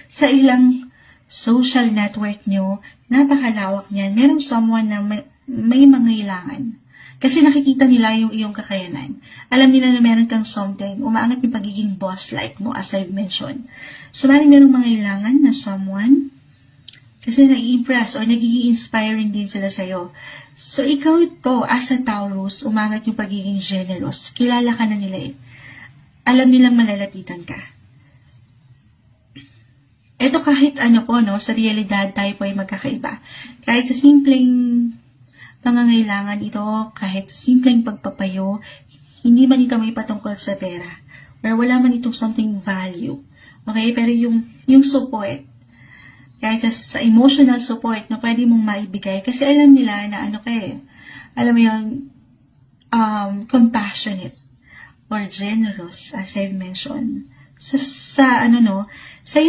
sa ilang social network nyo, napakalawak niyan. Merong someone na may mangailangan. Kasi nakikita nila yung iyong kakayanan. Alam nila na meron kang something. Umaangat yung pagiging boss-like mo, as I've mentioned. So, maring merong mangailangan na someone kasi nai-impress or nagiging inspiring din sila sa'yo. So, ikaw ito, as a Taurus, umangat yung pagiging generous. Kilala ka na nila eh. Alam nilang malalapitan ka. Ito kahit ano po, no, sa realidad tayo po ay magkakaiba. Kahit sa simpleng pangangailangan ito, kahit sa simpleng pagpapayo, hindi man ito may patungkol sa pera. Or wala man itong something value. Okay? Pero yung support, kahit sa emotional support na pwede mong maibigay, kasi alam nila na ano kayo, alam mo yung compassionate or generous, as I've mentioned. Sa